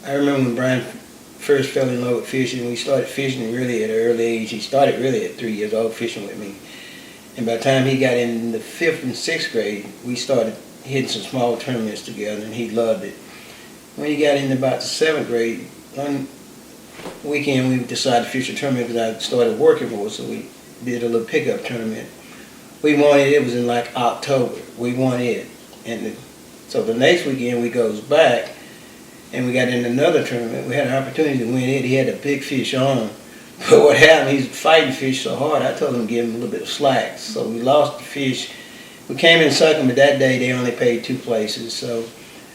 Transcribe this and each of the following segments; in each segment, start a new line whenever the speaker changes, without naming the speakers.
I remember when Brian first fell in love with fishing. We started fishing really at an early age. He started really at 3 years old fishing with me. And by the time he got in the 5th and 6th grade, we started hitting some small tournaments together, and he loved it. When he got into about the 7th grade, one weekend we decided to fish a tournament because I started working for it, so we did a little pickup tournament. We won it. It was in like October. We won it. So the next weekend we goes back, and we got in another tournament. We had an opportunity to win it. He had a big fish on. But what happened, he's fighting fish so hard, I told him to give him a little bit of slack. So we lost the fish. We came in second, but that day they only paid 2 places. So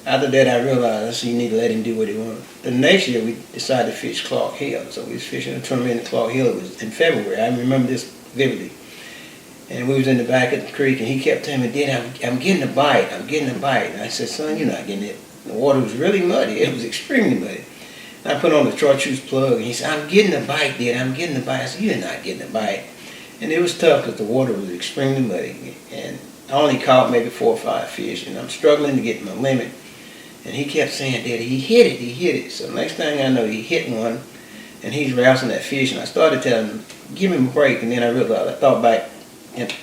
after that I realized I said, you need to let him do what he wanted. The next year we decided to fish Clark Hill. So we was fishing a tournament at Clark Hill. It was in February. I remember this vividly. And we was in the back of the creek, and he kept telling me, Dad, I'm getting a bite. I'm getting a bite. And I said, son, you're not getting it. The water was really muddy. It was extremely muddy. I put on the chartreuse plug, and he said, I'm getting a bite, Dad. I'm getting a bite. I said, you're not getting a bite. And it was tough because the water was extremely muddy. And I only caught maybe 4 or 5 fish, and I'm struggling to get my limit. And he kept saying, Daddy, he hit it, he hit it. So next thing I know, he hit one, and he's rousing that fish. And I started telling him, give him a break. And then I realized, I thought back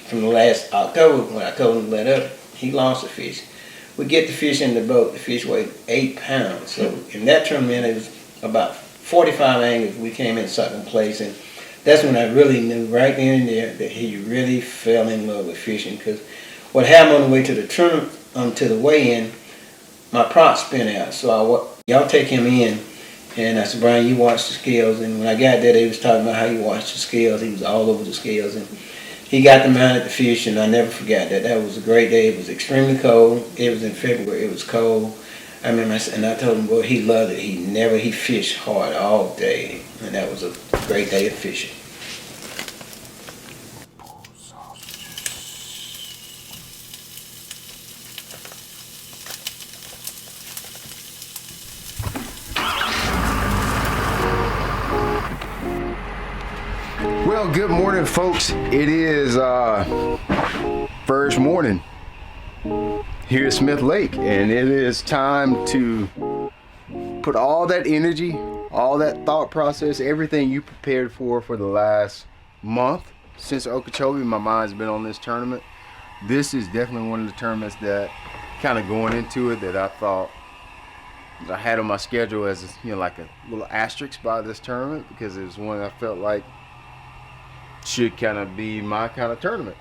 from the last October when I told him to let up, he lost the fish. We get the fish in the boat. The fish weighed 8 pounds. So in that tournament, it was about 45 angles. We came in second place, and that's when I really knew right then and there that he really fell in love with fishing. Because what happened on the way to the tournament, to the weigh-in, my prop spin out. So y'all take him in, and I said, Brian, you watch the scales. And when I got there, they was talking about how you watch the scales. He was all over the scales, and he got them out at the fish, and I never forgot that. That was a great day. It was extremely cold. It was in February. It was cold. I remember, and I told him, boy, he loved it. He fished hard all day, and that was a great day of fishing.
Well, good morning, folks. It is first morning here at Smith Lake, and it is time to put all that energy, all that thought process, everything you prepared for the last month since Okeechobee. My mind's been on this tournament. This is definitely one of the tournaments that kind of going into it that I thought I had on my schedule as, you know, like a little asterisk by this tournament, because it was one I felt like should kind of be my kind of tournament.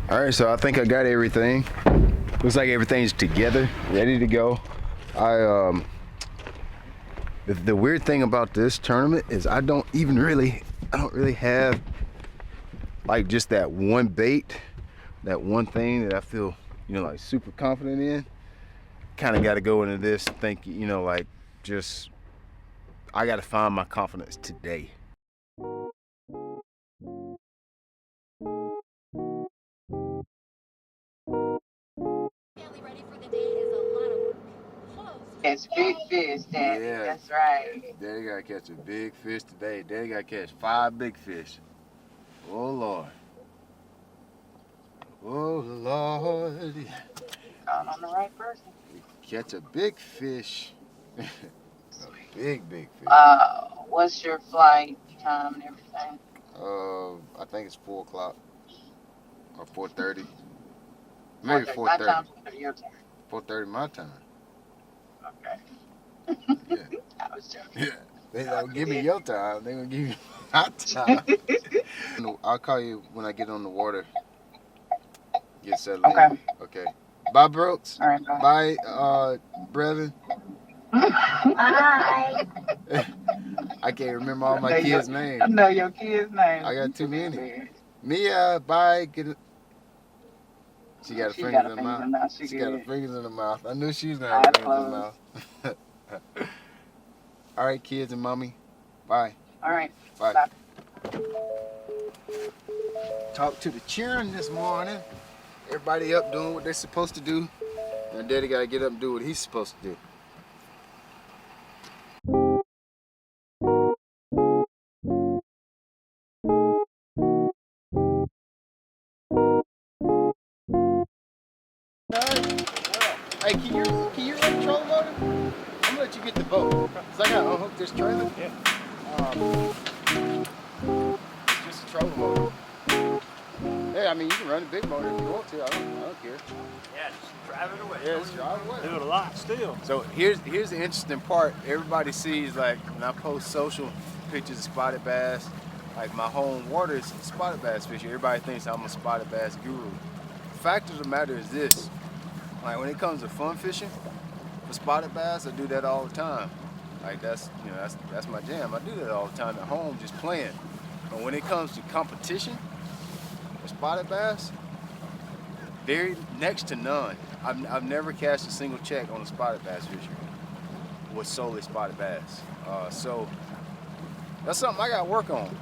All right, so I think I got everything. Looks like everything's together, ready to go. The weird thing about this tournament is I don't really have like just that one bait, that one thing that I feel, you know, like super confident in. Kind of got to go into this thinking, you know, like just I got to find my confidence today.
Catch big fish, Daddy. Yeah, that's right.
Daddy gotta catch a big fish today. Daddy gotta catch 5 big fish. Oh Lord. Oh Lord.
Calling on the right person.
Catch a big fish. A big fish.
What's your flight time and everything?
I think it's 4 o'clock or 4:30. Maybe 4:30.
My time, your time.
4:30 my time.
Okay.
Yeah.
I was joking.
Yeah. They don't give me your time. They gonna give you my time. I'll call you when I get on the water. Get settled in. Okay. Bye, Brooks.
All right.
Bye, Brevin.
Bye.
I can't remember all my kids' names.
I know your kids' names.
I got too many. Mia, bye. Get it. She got her fingers in her mouth. She got her fingers in her mouth. I knew she was gonna have her fingers in her mouth. All right, kids and mommy. Bye.
All right.
Bye. Talk to the children this morning. Everybody up doing what they're supposed to do. And Daddy gotta get up and do what he's supposed to do. Hey, can you run the trolling motor? I'm gonna let you get the boat. So I gotta unhook this trailer.
Yeah.
It's just a trolling motor. Yeah, I mean you can run a big motor if you want to. I don't care.
Yeah, just drive it away.
Yeah, just drive away.
Do it a lot still.
So here's the interesting part. Everybody sees, like, when I post social pictures of spotted bass, like my home water is spotted bass fishing. Everybody thinks I'm a spotted bass guru. The fact of the matter is this: when it comes to fun fishing for spotted bass, I do that all the time. Like that's my jam. I do that all the time at home, just playing. But when it comes to competition for spotted bass, very next to none. I've never cashed a single check on a spotted bass fishery with solely spotted bass. So that's something I got to work on.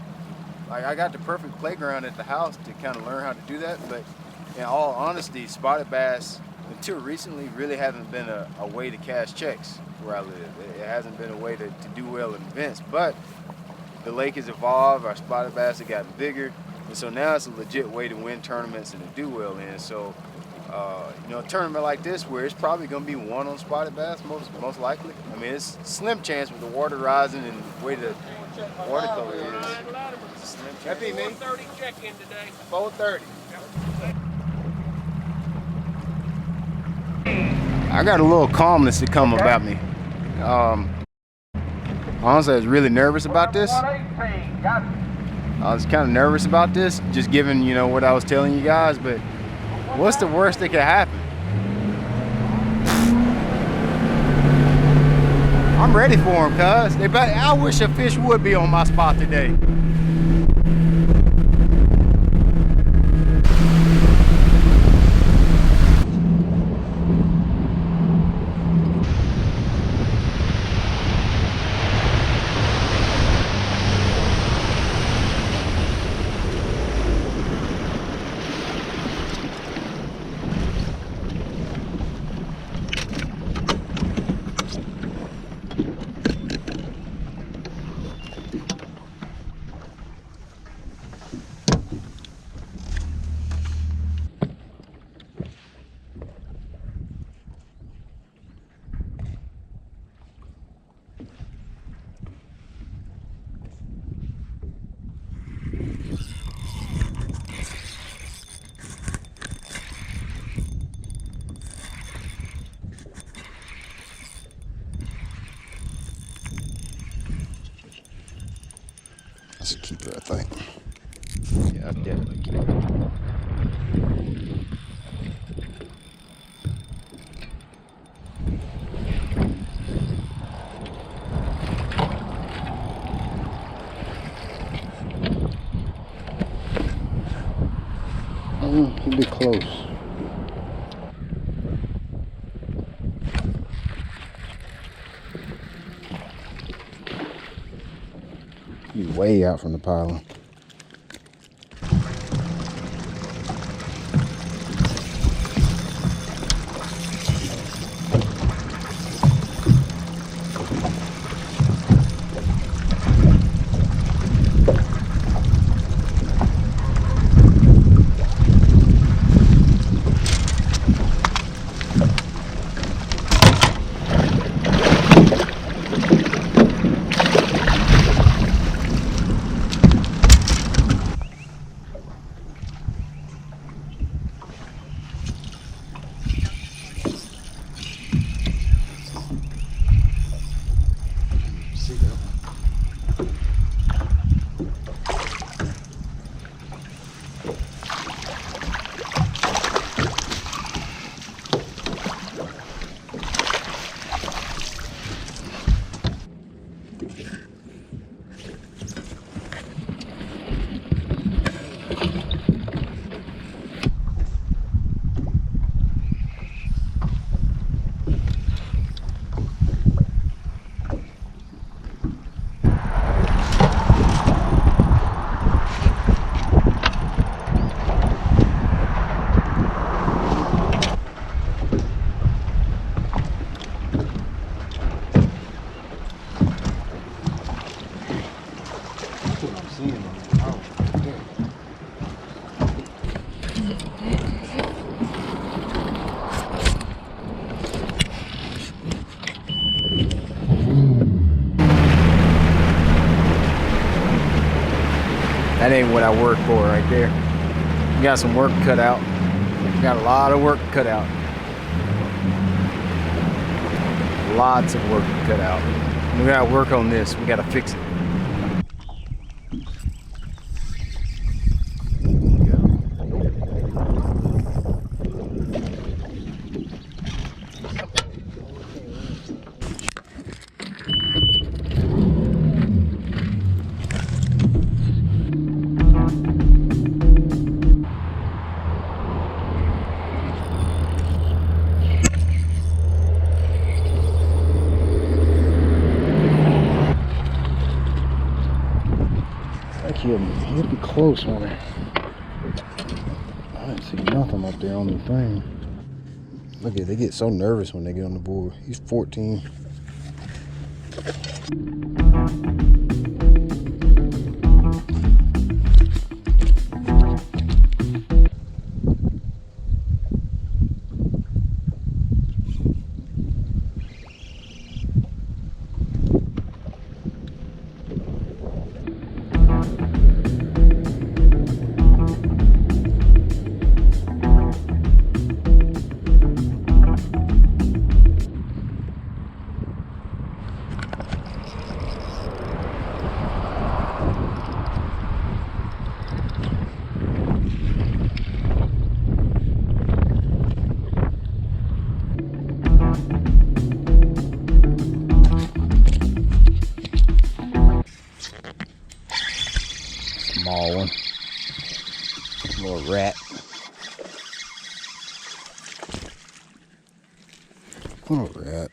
Like, I got the perfect playground at the house to kind of learn how to do that, but in all honesty, spotted bass until recently really haven't been a way to cash checks where I live. It hasn't been a way to do well in events, but the lake has evolved, our spotted bass have gotten bigger, and so now it's a legit way to win tournaments and to do well in. So, a tournament like this where it's probably going to be one on spotted bass, most likely. I mean, it's a slim chance with the water rising and the way the watercolor is. It's a slim chance.
That'd be me. 4:30 check-in today.
4:30. I got a little calmness to come about me. Honestly, I was really nervous about this. I was kind of nervous about this, just given, what I was telling you guys, but what's the worst that could happen? I'm ready for them, cuz. I wish a fish would be on my spot today. That's a keeper, I think. Yeah, I definitely keep it. He'll be close. He's way out from the pylon. That ain't what I work for right there. We got some work cut out. We got a lot of work cut out. Lots of work cut out. We gotta work on this. We gotta fix it. He'll be close on it. I didn't see nothing up there on the thing. Look at, they get so nervous when they get on the board. He's 14. Small one. Little rat. Little rat.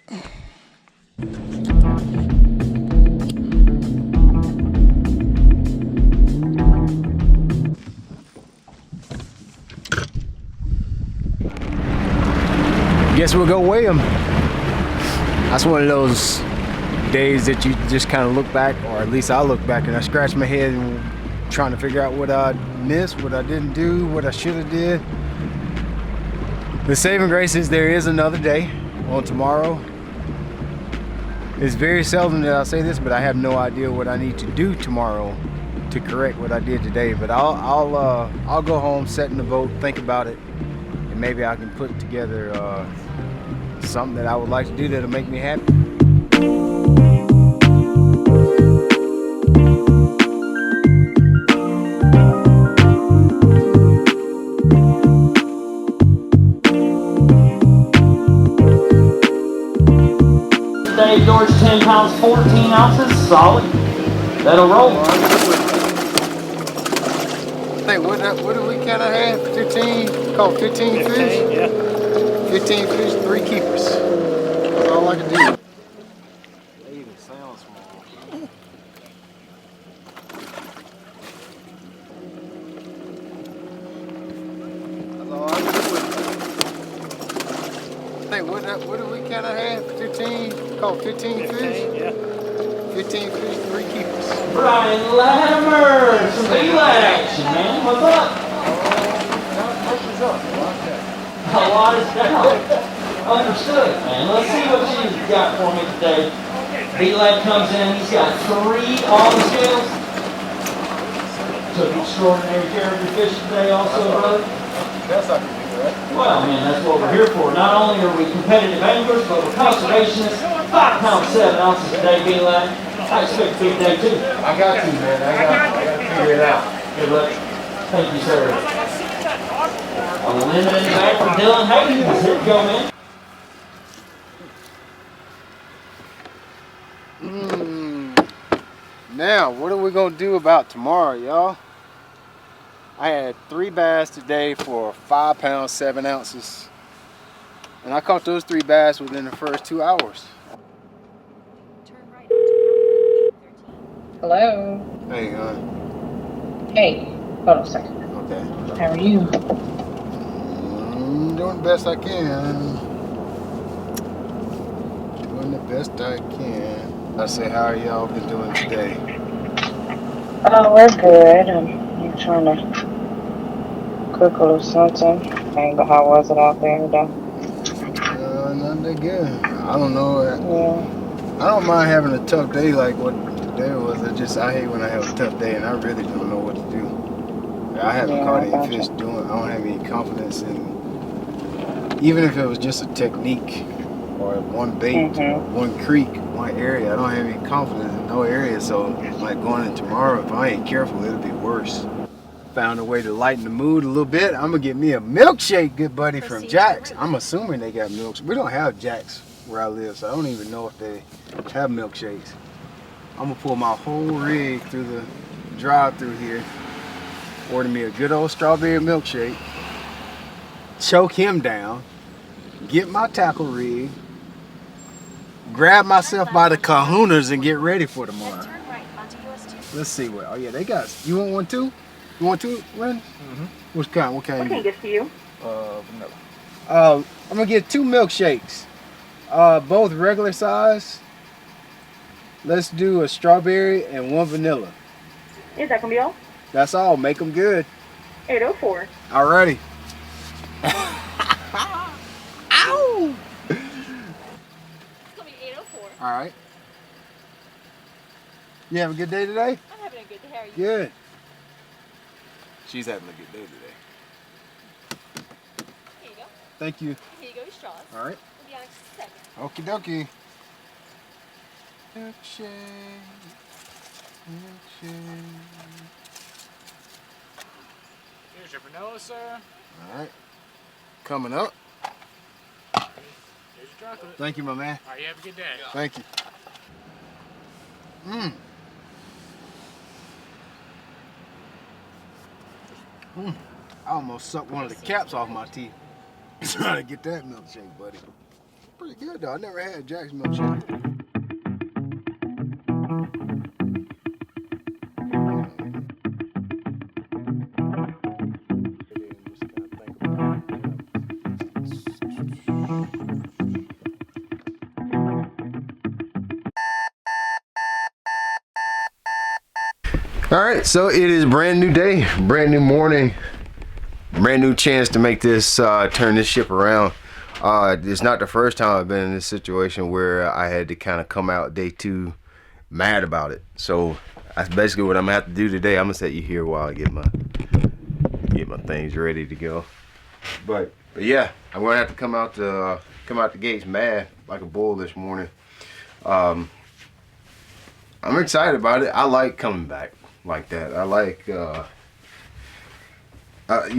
Guess we'll go weigh them. That's one of those days that you just kind of look back, or at least I look back and I scratch my head and trying to figure out what I missed, what I didn't do, what I should have did. The saving grace is there is another day on tomorrow. It's very seldom that I say this, but I have no idea what I need to do tomorrow to correct what I did today. But I'll go home, set in the boat, think about it, and maybe I can put together something that I would like to do that'll make me happy.
Dave George, 10 pounds, 14 ounces, solid. That'll roll.
Hey, what do we kind of have? 15? Called 15 fish?
Yeah.
15 fish, 3 keepers. That's all I can do.
They even sound small.
That's all I can do. Hey, what do we kind of have? 15? Called 15 fish?
Yeah.
15 fish, 3 keepers.
Brian Latimer, some B-line action, man. What's up? A lot is down. Understood, man. Let's see what you've got for me today. B-Lad comes in, he's got 3 on the scales. Took extraordinary care of your fish today also, brother.
That's not good, right?
Well, man, that's what we're here for. Not only are we competitive anglers, but we're conservationists. 5 pounds, 7 ounces today, B-Lad. I expect a big day, too.
I got you, man. I got to figure it out.
Good luck. Thank you, sir. A limit in the back for Dylan Hayes. Here we go, man.
Now, what are we going to do about tomorrow, y'all? I had 3 bass today for 5 pounds, 7 ounces. And I caught those 3 bass within the first 2 hours.
Hello.
Hey,
Hey, hold on a second.
okay.
How are you?
Doing the best I can. Doing the best I can. I say, how are y'all been doing today?
Oh, we're good. I'm trying to cook a little something. Hey, but how was it out there today?
Not that good. I don't know.
Yeah.
I don't mind having a tough day like what today was. I hate when I have a tough day and I really don't know what to do. I haven't
Yeah,
caught
I
any
got
fish
you.
doing it. I don't have any confidence in, even if it was just a technique or one bait or
Mhm.
one creek, one area. I don't have any confidence in no area. So like going in tomorrow, if I ain't careful, it'll be worse. Found a way to lighten the mood a little bit. I'm gonna get me a milkshake, good buddy, from Jack's. I'm assuming they got milks. We don't have Jack's where I live, so I don't even know if they have milkshakes. I'm gonna pull my whole rig through the drive-through here. Order me a good old strawberry milkshake. Choke him down. Get my tackle rig. Grab myself by the kahunas and get ready for tomorrow. Let's see what. Oh yeah, they got. You want one too? You want two, Ren?
Mm-hmm.
What kind? What kind?
What can I get for you?
Vanilla.
I'm gonna get 2 milkshakes. Both regular size. Let's do a strawberry and 1 vanilla.
Is that gonna be all?
That's all. Make them good.
804.
Alrighty. Ow!
It's gonna be 804.
All right. You have a good day today?
I'm having a good day. How are you?
Good. She's having a good day today.
Here you go.
Thank you.
Here you go, your straws.
All right.
We'll be on in just a second.
Okie dokie. Milkshake. Milkshake.
Here's your vanilla, sir.
All right. Coming up.
Here's your chocolate.
Thank you, my man.
All right, you have a good day.
Thank you. Mmm. Mmm. I almost sucked one of the caps off my teeth trying to get that milkshake, buddy. Pretty good though. I never had Jack's milkshake. All right, so it is brand new day, brand new morning, brand new chance to make this turn this ship around. It's not the first time I've been in this situation where I had to kind of come out day 2 mad about it. So that's basically what I'm gonna have to do today. I'm gonna set you here while I get my things ready to go. But yeah, I'm gonna have to come out the gates mad like a bull this morning. I'm excited about it. I like coming back like that. I like you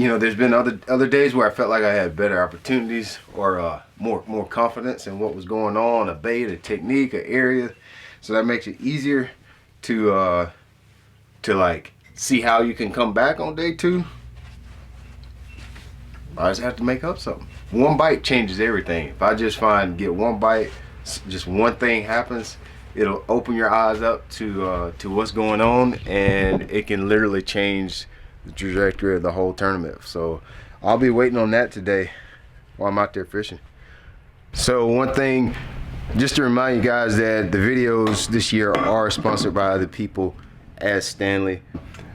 know, there's been other days where I felt like I had better opportunities or more confidence in what was going on, a bait, a technique, an area, so that makes it easier to like see how you can come back on day 2. I just have to make up something. One bite changes everything. If I just get one bite, just one thing happens, it'll open your eyes up to what's going on, and it can literally change the trajectory of the whole tournament. So I'll be waiting on that today while I'm out there fishing. So one thing, just to remind you guys that the videos this year are sponsored by the people at Stanley.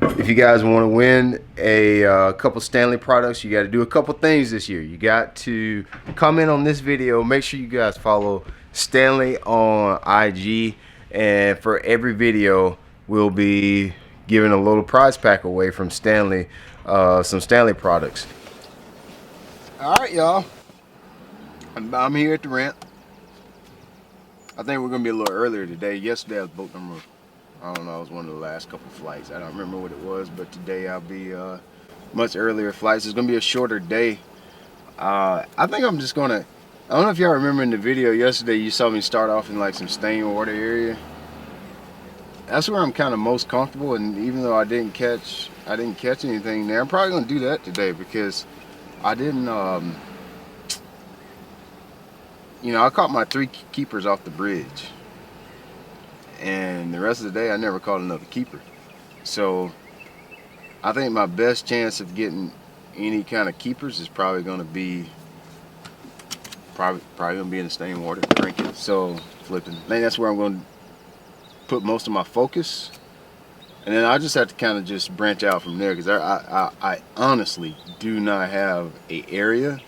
If you guys want to win a couple Stanley products, you got to do a couple things this year. You got to comment on this video. Make sure you guys follow Stanley on IG, and for every video we'll be giving a little prize pack away from Stanley, some Stanley products. All right, y'all. I'm here at the ramp. I think we're gonna be a little earlier today. Yesterday I was boat number, I don't know, it was one of the last couple flights. I don't remember what it was, but today I'll be much earlier flights. It's gonna be a shorter day. I think I'm just gonna, I don't know if y'all remember in the video yesterday you saw me start off in like some stained water area. That's where I'm kind of most comfortable, and even though I didn't catch anything there, I'm probably gonna do that today because I didn't you know, I caught my 3 keepers off the bridge, and the rest of the day I never caught another keeper. So I think my best chance of getting any kind of keepers is probably gonna be in the stained water, drinking. So flipping, I think that's where I'm going to put most of my focus, and then I just have to kind of just branch out from there, because I honestly do not have a area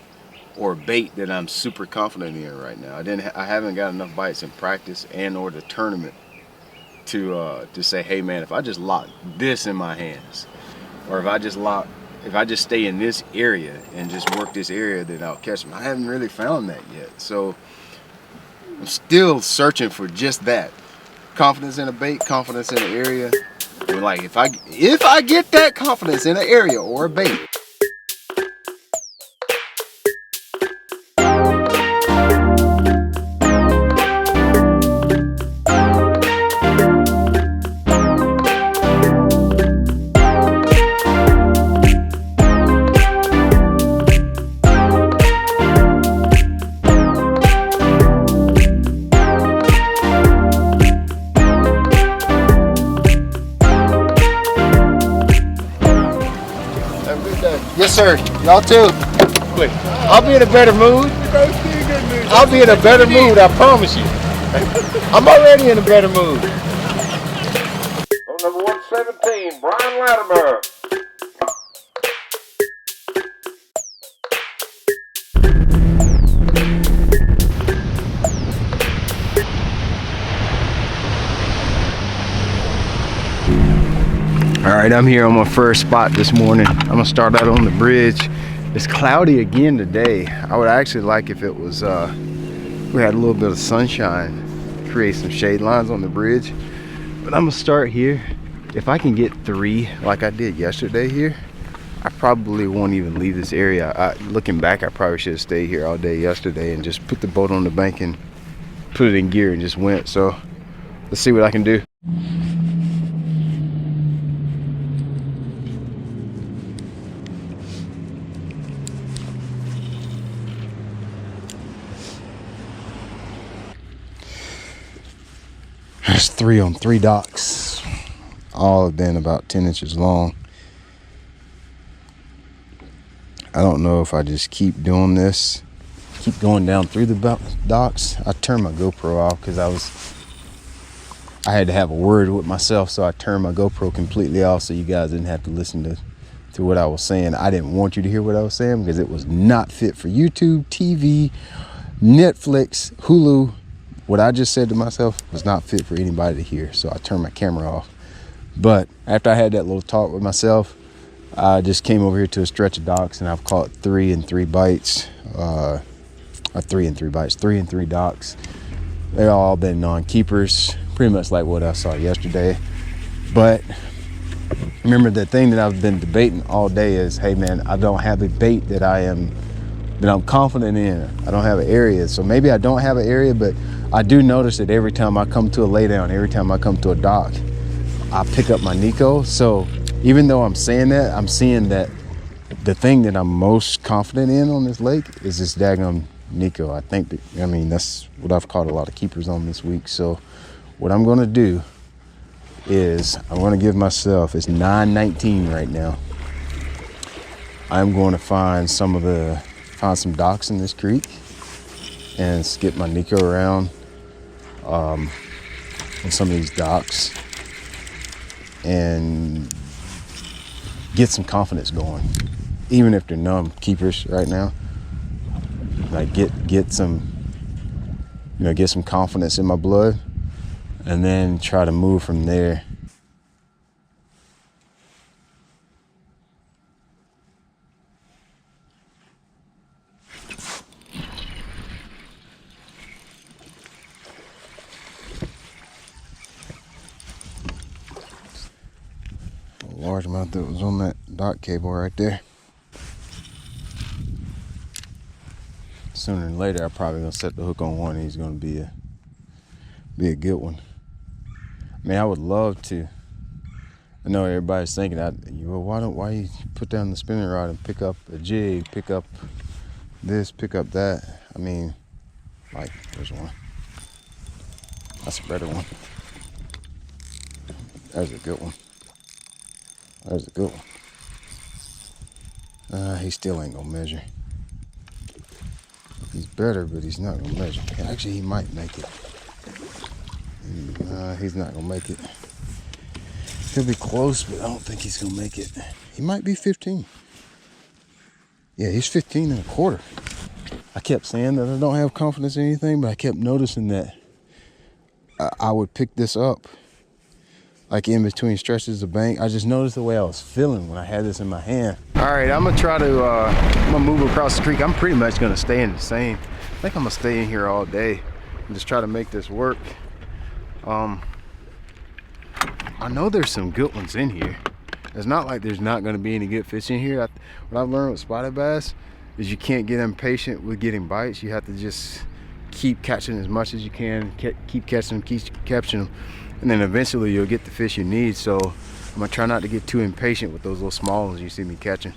or bait that I'm super confident in right now. I haven't got enough bites in practice and or the tournament to say, hey man, if I just lock this in my hands, or if I just stay in this area and just work this area, that I'll catch them. I haven't really found that yet. So I'm still searching for just that. Confidence in a bait, confidence in an area. And like if I get that confidence in an area or a bait, yes sir, y'all too. I'll be in a better mood. I'll be in a better mood, I promise you. I'm already in a better mood.
On number 117, Brian Latimer.
All right, I'm here on my first spot this morning. I'm gonna start out on the bridge. It's cloudy again today. I would actually like if it was, we had a little bit of sunshine, create some shade lines on the bridge. But I'm gonna start here. If I can get 3 like I did yesterday here, I probably won't even leave this area. Looking back, I probably should have stayed here all day yesterday and just put the boat on the bank and put it in gear and just went. So let's see what I can do. There's 3 on 3 docks, all have been about 10 inches long. I don't know if I just keep doing this, keep going down through the docks. I turned my GoPro off because I had to have a word with myself, so I turned my GoPro completely off so you guys didn't have to listen to what I was saying. I didn't want you to hear what I was saying because it was not fit for YouTube, TV, Netflix, Hulu. What I just said to myself was not fit for anybody to hear, so I turned my camera off. But after I had that little talk with myself, I just came over here to a stretch of docks, and I've caught 3 and 3 bites. 3 and 3 bites, 3 and 3 docks. They've all been non-keepers, pretty much like what I saw yesterday. But remember, the thing that I've been debating all day is, hey man, I don't have a bait that I'm confident in. I don't have an area. So maybe I don't have an area, but I do notice that every time I come to a laydown, every time I come to a dock, I pick up my Nico. So even though I'm saying that, I'm seeing that the thing that I'm most confident in on this lake is this daggum Nico. I think that, I mean, that's what I've caught a lot of keepers on this week. So what I'm gonna do is I'm gonna give myself, it's 9:19 right now. I'm going to find some docks in this creek and skip my Nico around on some of these docks and get some confidence going, even if they're non-keepers right now. Like get some confidence in my blood, and then try to move from there. Large amount that was on that dock cable right there. Sooner than later, I'm probably gonna set the hook on one, and he's gonna be a good one. I mean, I would love to. I know everybody's thinking, well, why you put down the spinning rod and pick up a jig, pick up this, pick up that? I mean, like, there's one. That's a better one. There's a good one. There's a good one. He still ain't gonna measure. He's better, but he's not gonna measure. Actually, he might make it. He's not gonna make it. He'll be close, but I don't think he's gonna make it. He might be 15. Yeah, he's 15 and a quarter. I kept saying that I don't have confidence in anything, but I kept noticing that I would pick this up like in between stretches of bank. I just noticed the way I was feeling when I had this in my hand. All right, I'm gonna try to, I'm gonna move across the creek. I'm pretty much gonna stay in the same. I think I'm gonna stay in here all day and just try to make this work. I know there's some good ones in here. It's not like there's not gonna be any good fish in here. What I've learned with spotted bass is you can't get impatient with getting bites. You have to just keep catching as much as you can, keep catching them, and then eventually you'll get the fish you need. So I'm gonna try not to get too impatient with those little small ones you see me catching.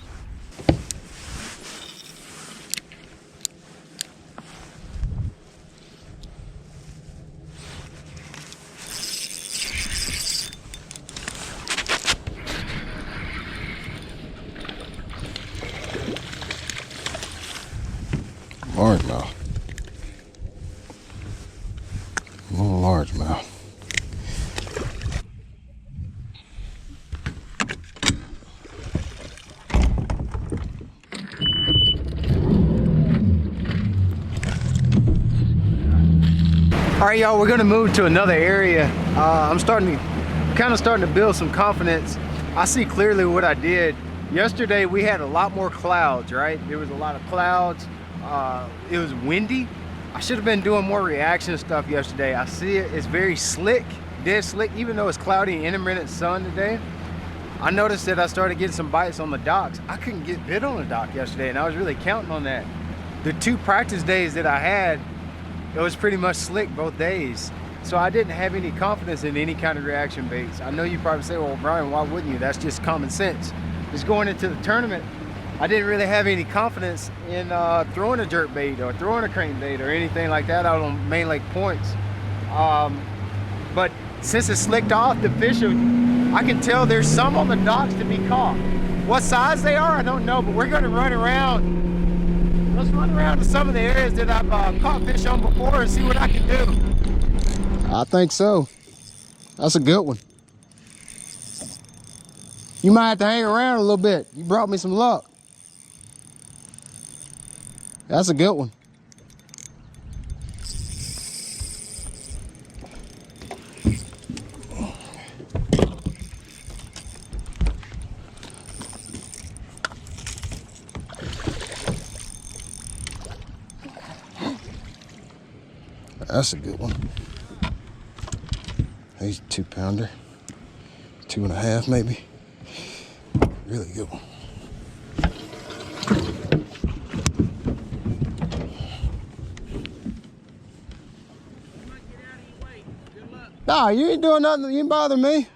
Largemouth. A little largemouth. All right, y'all, we're gonna move to another area. I'm kind of starting to build some confidence. I see clearly what I did. Yesterday we had a lot more clouds, right? There was a lot of clouds. It was windy. I should have been doing more reaction stuff yesterday. I see it, it's very slick, dead slick, even though it's cloudy and intermittent sun today. I noticed that I started getting some bites on the docks. I couldn't get bit on the dock yesterday, and I was really counting on that. The 2 practice days that I had, it was pretty much slick both days. So I didn't have any confidence in any kind of reaction baits. I know you probably say, well, Brian, why wouldn't you? That's just common sense. Just going into the tournament, I didn't really have any confidence in throwing a jerk bait or throwing a crank bait or anything like that out on main lake points. But since it's slicked off, the fish, I can tell there's some on the docks to be caught. What size they are, I don't know, but we're gonna run around. Let's run around to some of the areas that I've caught fish on before and see what I can do. I think so. That's a good one. You might have to hang around a little bit. You brought me some luck. That's a good one. That's a good one. He's a 2-pounder, 2.5 maybe. Really good one. Nah, you ain't doing nothing. You ain't bothering me.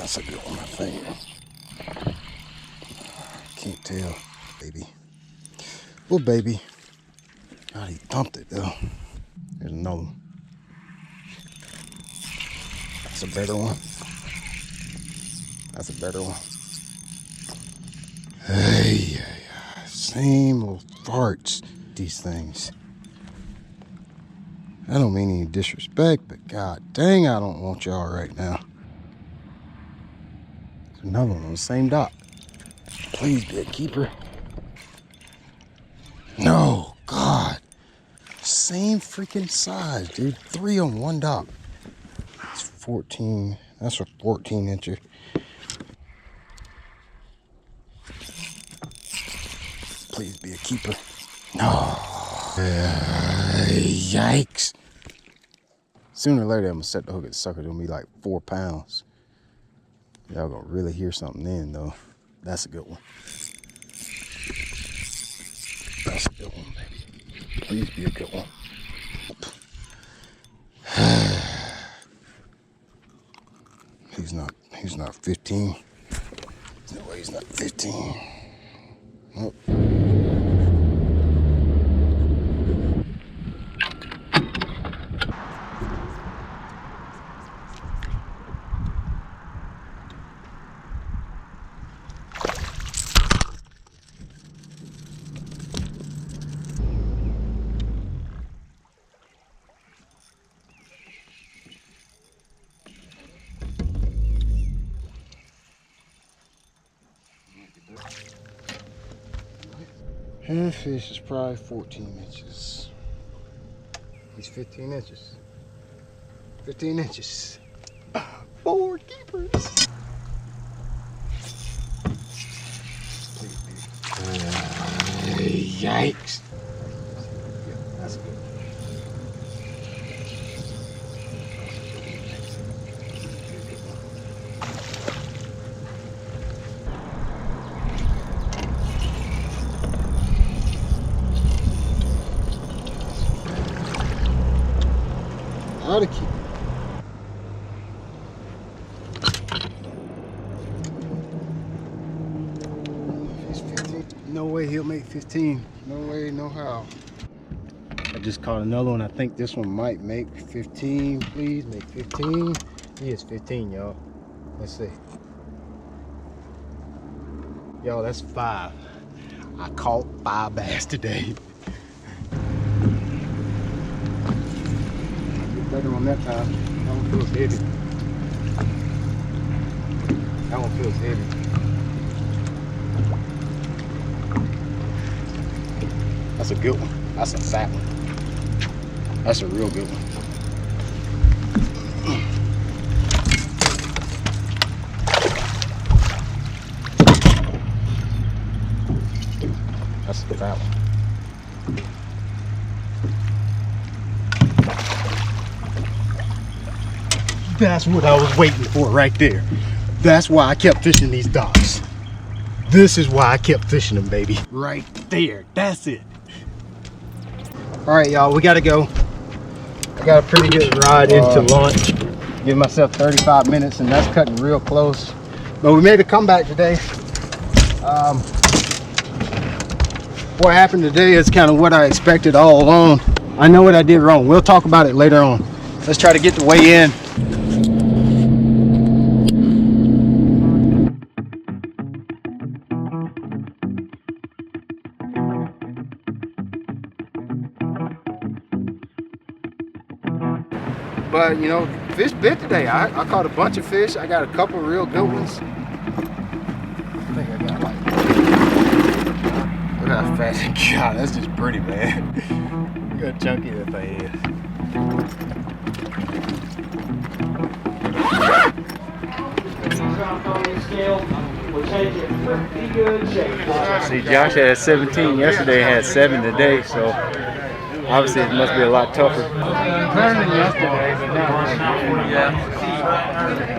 That's a good one, I think. Can't tell, baby. Oh, baby. God, he thumped it, though. There's another one. That's a better one. That's a better one. Hey, same little farts, these things. I don't mean any disrespect, but god dang, I don't want y'all right now. There's another one on the same dock. Please be a keeper. No, God. Same freaking size, dude. 3 on one dock. It's 14. That's a 14 incher. Please be a keeper. No. Yikes. Sooner or later, I'm gonna set the hook at the sucker. It'll be like 4 pounds. Y'all gonna really hear something then, though. That's a good one. That's a good one, baby. Please be a good one. He's not 15. No way he's not 15. Nope. And fish is probably 14 inches. He's 15 inches. 15 inches. 4 keepers. Yikes. Yeah, that's good. How to keep. He's 15. No way he'll make 15. No way, no how. I just caught another one. I think this one might make 15. Please make 15. He is 15, y'all. Let's see. Yo, that's 5. I caught 5 bass today. Better one that time. That one feels heavy. That one feels heavy. That's a good one. That's a fat one. That's a real good one. That's a fat one. That's what I was waiting for right there. That's why I kept fishing these docks. This is why I kept fishing them, baby. Right there. That's it. All right, y'all, we gotta go. I got a pretty good ride into lunch. Give myself 35 minutes, and that's cutting real close. But we made a comeback today. What happened today is kind of what I expected all along. I know what I did wrong. We'll talk about it later on. Let's try to get the weigh in. But you know, fish bit today. I caught a bunch of fish. I got a couple real good ones. I think I got like, look how fast. God, that's just pretty, man. Look how chunky that thing is. See, Josh had 17 yesterday, had 7 today, so obviously it must be a lot tougher. Better than yesterday, but not.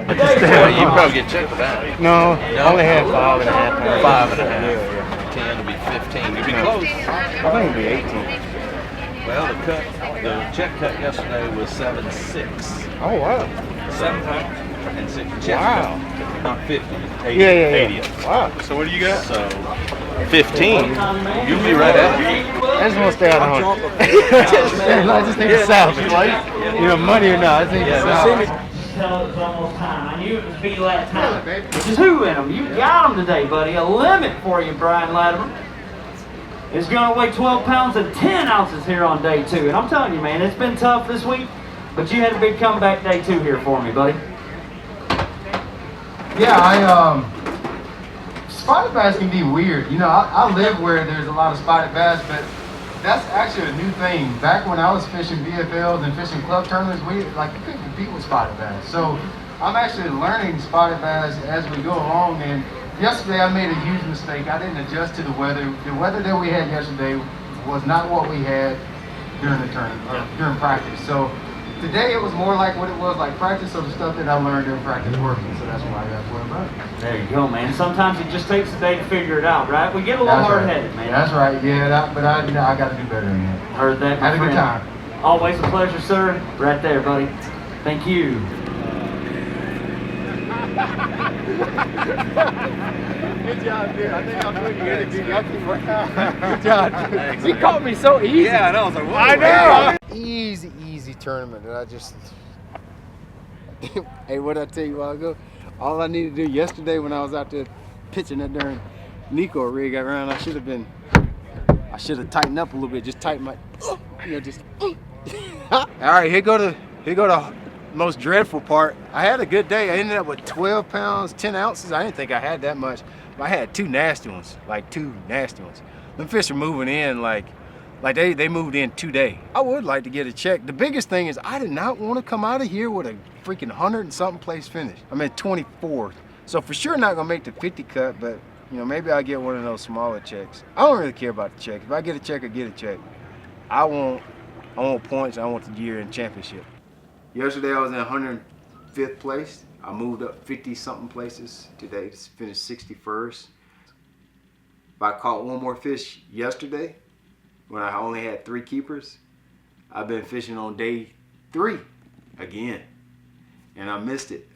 Well, you probably get checked for that.
No, only had 5.5 pounds.
5.5. 10 to be 15. You'd be close.
I think it'd be 18.
Well, the check cut yesterday was 7.6.
Oh wow.
7 pounds and 6. Check
Wow.
cut, not 50. 80,
Yeah.
80.
Wow.
So what do you got? So 15, you'll be right at it.
I just want to stay out of home. I just think it's salvage. You know, money or not, I think it's salvage.
Tell it was almost time. I knew it was be that time. There's two in them. You got them today, buddy. A limit for you, Brian Latimer. It's going to weigh 12 pounds and 10 ounces here on day 2. And I'm telling you, man, it's been tough this week, but you had a big comeback day 2 here for me, buddy.
Yeah, spotted bass can be weird. You know, I live where there's a lot of spotted bass, but that's actually a new thing. Back when I was fishing BFLs and fishing club tournaments, you couldn't compete with spotted bass. So I'm actually learning spotted bass as we go along. And yesterday I made a huge mistake. I didn't adjust to the weather. The weather that we had yesterday was not what we had during the tournament or during practice. So today it was more like what it was like practice. So the stuff that I learned during practice working. So that's why that's what I'm learning.
There you go, man. Sometimes it just takes a day to figure it out, right? We get a little hard-headed, man.
That's right. Yeah, but I got to do better than that.
Heard that, my
Had a good
friend.
time.
Always a pleasure, sir. Right there, buddy. Thank you.
Good job, dude. I think I'm doing good. Dude, y'all keep working out. Good job, dude. He caught me so easy.
Yeah, I know. I was like, whoa,
I know. Easy tournament. And I just, hey, what did I tell you a while ago? All I needed to do yesterday when I was out there pitching that darn Nico rig around, I should have tightened up a little bit. Just tighten my, just. All right, here go the most dreadful part. I had a good day. I ended up with 12 pounds, 10 ounces. I didn't think I had that much, but I had two nasty ones. Them fish are moving in like they moved in today. I would like to get a check. The biggest thing is I did not want to come out of here with a freaking 100 and something place finish. I'm at 24th. So for sure not gonna make the 50 cut, but maybe I'll get one of those smaller checks. I don't really care about the check. If I get a check, I get a check. I want points, I want the year in championship. Yesterday I was in 105th place. I moved up 50 something places today to finish 61st. If I caught one more fish yesterday, when I only had 3 keepers, I've been fishing on day 3 again. And I missed it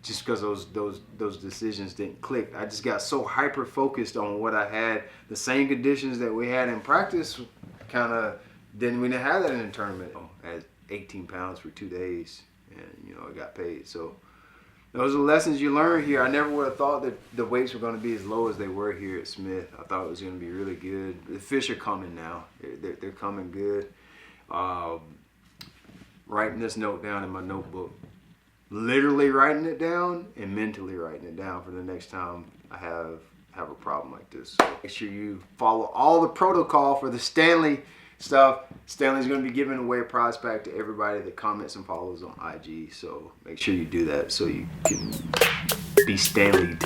just because those decisions didn't click. I just got so hyper focused on what I had. The same conditions that we had in practice we didn't have that in the tournament. I had 18 pounds for 2 days and I got paid. So those are the lessons you learn here. I never would have thought that the weights were going to be as low as they were here at Smith. I thought it was going to be really good. The fish are coming now. They're coming good. Writing this note down in my notebook. Literally writing it down and mentally writing it down for the next time I have a problem like this. So make sure you follow all the protocol for the Stanley stuff. Stanley's going to be giving away a prize pack to everybody that comments and follows on IG. So make sure you do that so you can be Stanley'd.